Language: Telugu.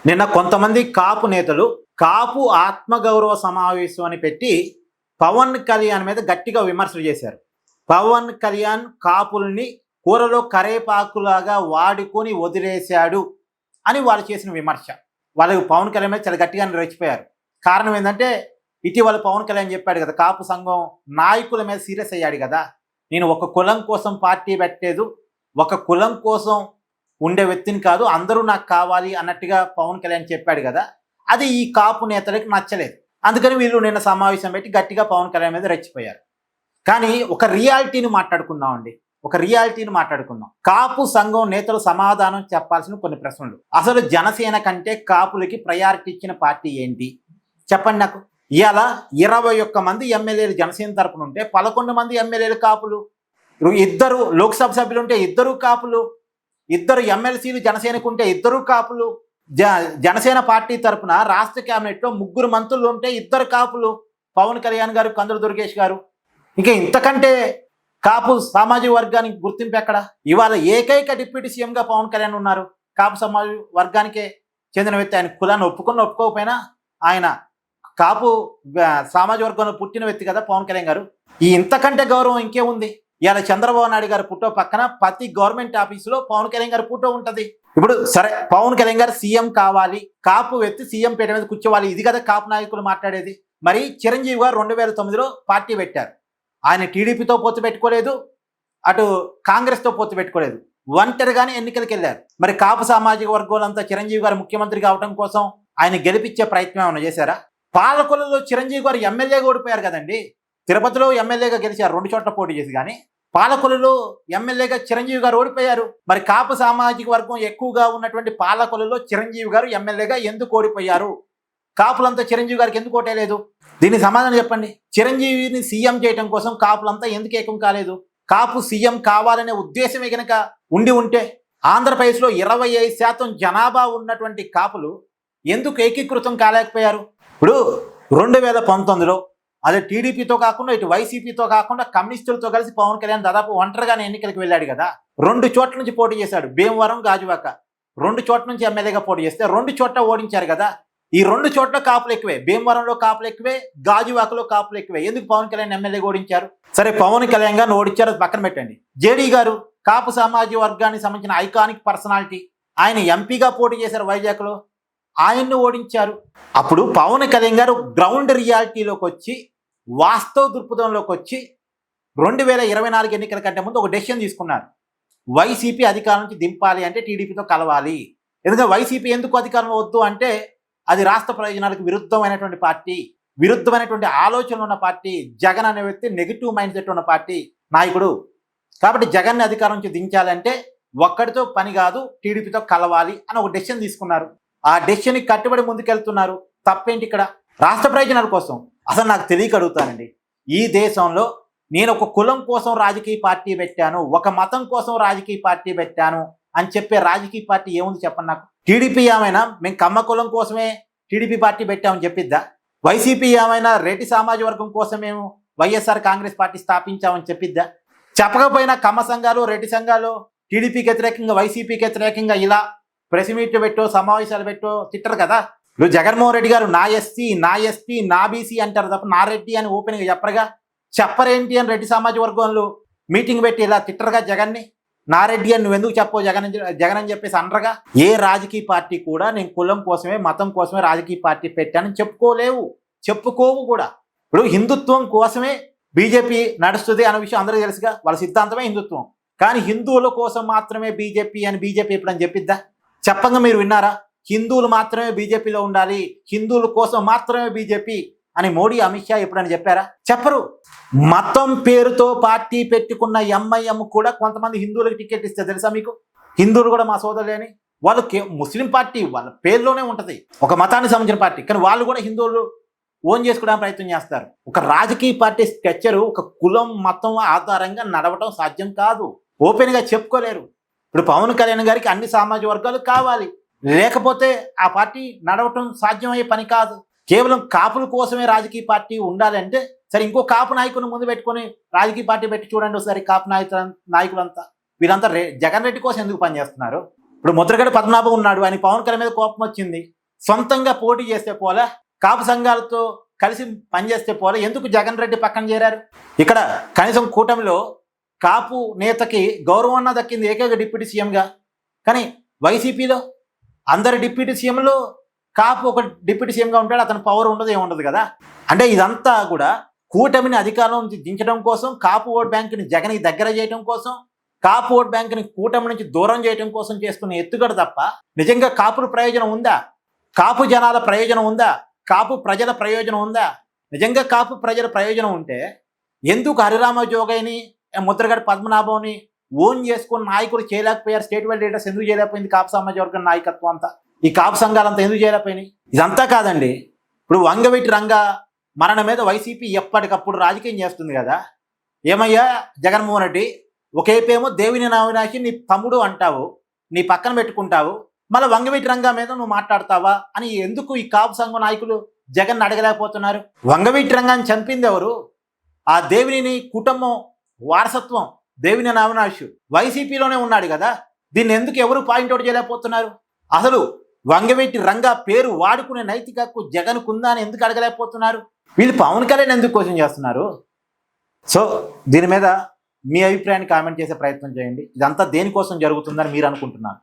నిన్న కొంతమంది కాపు నేతలు కాపు ఆత్మగౌరవ సమావేశం అని పెట్టి పవన్ కళ్యాణ్ మీద గట్టిగా విమర్శలు చేశారు. పవన్ కళ్యాణ్ కాపుల్ని కూరలో కరేపాకులాగా వాడుకొని వదిలేశాడు అని వాళ్ళు చేసిన విమర్శ. వాళ్ళు పవన్ కళ్యాణ్ మీద చాలా గట్టిగా రెచ్చిపోయారు. కారణం ఏంటంటే ఇటీవల పవన్ కళ్యాణ్ చెప్పాడు కదా, కాపు సంఘం నాయకుల మీద సీరియస్ అయ్యాడు కదా, నేను ఒక కులం కోసం పార్టీ పెట్టలేదు, ఒక కులం కోసం ఉండే వ్యక్తిని కాదు, అందరూ నాకు కావాలి అన్నట్టుగా పవన్ కళ్యాణ్ చెప్పాడు కదా, అది ఈ కాపు నేతలకు నచ్చలేదు. అందుకని వీళ్ళు నిన్న సమావేశం పెట్టి గట్టిగా పవన్ కళ్యాణ్ మీద రెచ్చిపోయారు. కానీ ఒక రియాలిటీని మాట్లాడుకుందామండి, ఒక రియాలిటీని మాట్లాడుకుందాం. కాపు సంఘం నేతలు సమాధానం చెప్పాల్సిన కొన్ని ప్రశ్నలు. అసలు జనసేన కంటే కాపులకి ప్రయారిటీ ఇచ్చిన పార్టీ ఏంటి చెప్పండి నాకు. ఇవాళ 21 మంది ఎమ్మెల్యేలు జనసేన తరపున ఉంటే 11 మంది ఎమ్మెల్యేలు కాపులు, 2 లోక్సభ సభ్యులు ఉంటే 2 కాపులు, 2 ఎమ్మెల్సీలు జనసేనకు ఉంటే 2 కాపులు, జనసేన పార్టీ తరపున రాష్ట్ర కేబినెట్లో 3 మంత్రులు ఉంటే 2 కాపులు, పవన్ కళ్యాణ్ గారు, కందుల దుర్గేష్ గారు. ఇంకా ఇంతకంటే కాపు సామాజిక వర్గానికి గుర్తింపు ఎక్కడ? ఇవాళ ఏకైక డిప్యూటీ సీఎంగా పవన్ కళ్యాణ్ ఉన్నారు. కాపు సామాజిక వర్గానికే చెందిన వ్యక్తి. ఆయన కులాన్ని ఒప్పుకోకపోయినా ఆయన కాపు సామాజిక వర్గంలో పుట్టిన వ్యక్తి కదా పవన్ కళ్యాణ్ గారు. ఈ ఇంతకంటే గౌరవం ఇంకేముంది? ఇవాళ చంద్రబాబు నాయుడు గారి ఫోటో పక్కన ప్రతి గవర్నమెంట్ ఆఫీసులో పవన్ కళ్యాణ్ గారి ఫోటో ఉంటుంది. ఇప్పుడు సరే, పవన్ కళ్యాణ్ గారు సీఎం కావాలి, కాపు వ్యక్తి సీఎం పీఠ మీద కూర్చోవాలి, ఇది కదా కాపు నాయకులు మాట్లాడేది. మరి చిరంజీవి గారు 2009లో పార్టీ పెట్టారు. ఆయన టీడీపీతో పొత్తు పెట్టుకోలేదు, అటు కాంగ్రెస్తో పొత్తు పెట్టుకోలేదు, ఒంటరిగానే ఎన్నికలకు వెళ్ళారు. మరి కాపు సామాజిక వర్గాలంతా చిరంజీవి గారు ముఖ్యమంత్రి కావడం కోసం ఆయన గెలిపించే ప్రయత్నం ఏమైనా చేశారా? పాలకొల్లులో చిరంజీవి గారు ఎమ్మెల్యేగా ఓడిపోయారు కదండి. తిరుపతిలో ఎమ్మెల్యేగా గెలిచారు 2 చోట్ల పోటీ చేసి, కానీ పాలకొల్లులో ఎమ్మెల్యేగా చిరంజీవి గారు ఓడిపోయారు. మరి కాపు సామాజిక వర్గం ఎక్కువగా ఉన్నటువంటి పాలకొల్లులో చిరంజీవి గారు ఎమ్మెల్యేగా ఎందుకు ఓడిపోయారు? కాపులంతా చిరంజీవి గారికి ఎందుకు ఓటేయలేదు? దీనికి సమాధానం చెప్పండి. చిరంజీవిని సీఎం చేయడం కోసం కాపులంతా ఎందుకు ఏకం కాలేదు? కాపు సీఎం కావాలనే ఉద్దేశమే కనుక ఉంటే ఆంధ్రప్రదేశ్లో 25% జనాభా ఉన్నటువంటి కాపులు ఎందుకు ఏకీకృతం కాలేకపోయారు? ఇప్పుడు 2019లో అదే టీడీపీతో కాకుండా ఇటు వైసీపీతో కాకుండా కమ్యూనిస్టులతో కలిసి పవన్ కళ్యాణ్ దాదాపు ఒంటరిగానే ఎన్నికలకు వెళ్ళాడు కదా. 2 చోట్ల నుంచి పోటీ చేశాడు, భీమవరం, గాజువాక. 2 చోట్ల నుంచి ఎమ్మెల్యేగా పోటీ చేస్తే 2 చోట్ల ఓడించారు కదా. ఈ 2 చోట్ల కాపులు ఎక్కువే, భీమవరంలో కాపులు ఎక్కువే, గాజువాకలో కాపులు ఎక్కువే. ఎందుకు పవన్ కళ్యాణ్ ఎమ్మెల్యేగా ఓడించారు? సరే, పవన్ కళ్యాణ్ గారిని ఓడించారు, అది పక్కన పెట్టండి. జేడీ గారు కాపు సామాజిక వర్గానికి సంబంధించిన ఐకానిక్ పర్సనాలిటీ, ఆయన ఎంపీగా పోటీ చేశారు వైజాగ్లో, ఆయన్ని ఓడించారు. అప్పుడు పవన్ కళ్యాణ్ గారు గ్రౌండ్ రియాలిటీలోకి వచ్చి, వాస్తవ దృక్పథంలోకి వచ్చి 2024 ఎన్నికల కంటే ముందు ఒక డెసిషన్ తీసుకున్నారు. వైసీపీ అధికారం నుంచి దింపాలి అంటే టీడీపీతో కలవాలి. ఎందుకంటే వైసీపీ ఎందుకు అధికారంలో వద్దు అంటే అది రాష్ట్ర ప్రయోజనాలకు విరుద్ధమైనటువంటి పార్టీ, విరుద్ధమైనటువంటి ఆలోచనలు ఉన్న పార్టీ. జగన్ అనే వ్యక్తి నెగిటివ్ మైండ్ సెట్ ఉన్న పార్టీ నాయకుడు. కాబట్టి జగన్ని అధికారం నుంచి దించాలంటే ఒక్కడితో పని కాదు, టీడీపీతో కలవాలి అని ఒక డెసిషన్ తీసుకున్నారు. ఆ డెసిషన్కి కట్టుబడి ముందుకెళ్తున్నారు. తప్పేంటి ఇక్కడ? రాష్ట్ర ప్రయోజనాల కోసం. అసలు నాకు తెలియక అడుగుతానండి, ఈ దేశంలో నేను ఒక కులం కోసం రాజకీయ పార్టీ పెట్టాను, ఒక మతం కోసం రాజకీయ పార్టీ పెట్టాను అని చెప్పే రాజకీయ పార్టీ ఏముంది చెప్పండి నాకు? టీడీపీ ఏమైనా మేము కమ్మ కులం కోసమే టీడీపీ పార్టీ పెట్టామని చెప్పిద్దా? వైసీపీ ఏమైనా రెడ్డి సామాజిక వర్గం కోసం మేము వైఎస్ఆర్ కాంగ్రెస్ పార్టీ స్థాపించామని చెప్పిద్దా? చెప్పకపోయినా కమ్మ సంఘాలు, రెడ్డి సంఘాలు టీడీపీకి వ్యతిరేకంగా, వైసీపీకి వ్యతిరేకంగా ఇలా ప్రెస్ మీట్లు పెట్టో, సమావేశాలు పెట్టో తిట్టరు కదా. ఇప్పుడు జగన్మోహన్ రెడ్డి గారు నా ఎస్సీ, నా ఎస్టీ, నా బీసీ అంటారు తప్ప నా రెడ్డి అని ఓపెన్గా చెప్పరుగా. చెప్పరేంటి అని రెడ్డి సామాజిక వర్గంలో మీటింగ్ పెట్టి ఇలా తిట్టరుగా జగన్ని. నా రెడ్డి అని నువ్వెందుకు చెప్పవు జగన్ అని చెప్పేసి అనరుగా. ఏ రాజకీయ పార్టీ కూడా నేను కులం కోసమే, మతం కోసమే రాజకీయ పార్టీ పెట్టానని చెప్పుకోవు కూడా. ఇప్పుడు హిందుత్వం కోసమే బీజేపీ నడుస్తుంది అనే విషయం అందరికీ తెలుసుగా. వాళ్ళ సిద్ధాంతమే హిందుత్వం. కానీ హిందువుల కోసం మాత్రమే బీజేపీ అని బీజేపీ ఎప్పుడని చెప్పిద్దా? చెప్పంగా మీరు విన్నారా? హిందువులు మాత్రమే బీజేపీలో ఉండాలి, హిందువుల కోసం మాత్రమే బీజేపీ అని మోడీ, అమిత్ షా ఎప్పుడని చెప్పారా? చెప్పరు. మతం పేరుతో పార్టీ పెట్టుకున్న ఎంఐఎం కూడా కొంతమంది హిందువులకు టికెట్ ఇస్తే తెలుసా మీకు? హిందువులు కూడా మా సోదరులే అని. వాళ్ళు ముస్లిం పార్టీ వాళ్ళ పేరులోనే ఉంటుంది, ఒక మతానికి సంబంధించిన పార్టీ, కానీ వాళ్ళు కూడా హిందువులు ఓన్ చేసుకోవడానికి ప్రయత్నం చేస్తారు. ఒక రాజకీయ పార్టీ స్ట్రక్చరు ఒక కులం, మతం ఆధారంగా నడవటం సాధ్యం కాదు. ఓపెన్గా చెప్పుకోలేరు. ఇప్పుడు పవన్ కళ్యాణ్ గారికి అన్ని సామాజిక వర్గాలు కావాలి, లేకపోతే ఆ పార్టీ నడవటం సాధ్యమయ్యే పని కాదు. కేవలం కాపుల కోసమే రాజకీయ పార్టీ ఉండాలంటే సరే, ఇంకో కాపు నాయకుని ముందు పెట్టుకొని రాజకీయ పార్టీ పెట్టి చూడండి ఒకసారి. కాపు నాయకులంతా వీరంతా జగన్ రెడ్డి కోసం ఎందుకు పనిచేస్తున్నారు? ఇప్పుడు ముద్రగడ పద్మనాభం ఉన్నాడు, ఆయన పవన్ కళ్యాణ్ మీద కోపం వచ్చింది, సొంతంగా పోటీ చేస్తే పోలా, కాపు సంఘాలతో కలిసి పనిచేస్తే పోలా, ఎందుకు జగన్ రెడ్డి పక్కన చేరారు? ఇక్కడ కనీసం కూటమిలో కాపు నేతకి గౌరవం అన్న దక్కింది ఏకైక డిప్యూటీ సీఎంగా. కానీ వైసీపీలో అందరి డిప్యూటీ సీఎంలో కాపు ఒక డిప్యూటీ సీఎంగా ఉంటాడు, అతని పవర్ ఉండదు, ఏముండదు కదా. అంటే ఇదంతా కూడా కూటమిని అధికారం నుంచి దించడం కోసం, కాపు ఓట్ బ్యాంకుని జగన్కి దగ్గర చేయడం కోసం, కాపు ఓట్ బ్యాంకుని కూటమి నుంచి దూరం చేయడం కోసం చేస్తున్న ఎత్తుగడ తప్ప నిజంగా కాపుల ప్రయోజనం ఉందా? కాపు జనాల ప్రయోజనం ఉందా? కాపు ప్రజల ప్రయోజనం ఉందా? నిజంగా కాపు ప్రజల ప్రయోజనం ఉంటే ఎందుకు హరిరామ జోగయ్యని, ముద్రగడ పద్మనాభంని ఓన్ చేసుకున్న నాయకులు చేయలేకపోయారు? స్టేట్ వైడ్ లీడర్స్ ఎందుకు చేయలేకపోయింది? కాపు సమాజ వర్గం నాయకత్వం అంతా, ఈ కాపు సంఘాలంతా ఎందుకు చేయలేకపోయినాయి? ఇదంతా కాదండి, ఇప్పుడు వంగవీటి రంగా మరణ మీద వైసీపీ ఎప్పటికప్పుడు రాజకీయం చేస్తుంది కదా. ఏమయ్యా జగన్మోహన్ రెడ్డి, ఒకేపేమో దేవినేని అవినాష్ నీ తమ్ముడు అంటావు, నీ పక్కన పెట్టుకుంటావు, మళ్ళీ వంగవీటి రంగా మీద నువ్వు మాట్లాడతావా అని ఎందుకు ఈ కాపు సంఘం నాయకులు జగన్ అడగలేకపోతున్నారు? వంగవీటి రంగాన్ని చంపింది ఎవరు? ఆ దేవినేని కుటుంబం వారసత్వం దేవినేని అవినాష్ వైసీపీలోనే ఉన్నాడు కదా. దీన్ని ఎందుకు ఎవరు పాయింట్అవుట్ చేయలేకపోతున్నారు? అసలు వంగవీటి రంగా పేరు వాడుకునే నైతిక హక్కు జగన్కు ఉందా అని ఎందుకు అడగలేకపోతున్నారు? వీళ్ళు పవన్ కళ్యాణ్ ఎందుకు క్వశ్చన్ చేస్తున్నారు? సో దీని మీద మీ అభిప్రాయాన్ని కామెంట్ చేసే ప్రయత్నం చేయండి. ఇదంతా దేనికోసం జరుగుతుందని మీరు అనుకుంటున్నారు?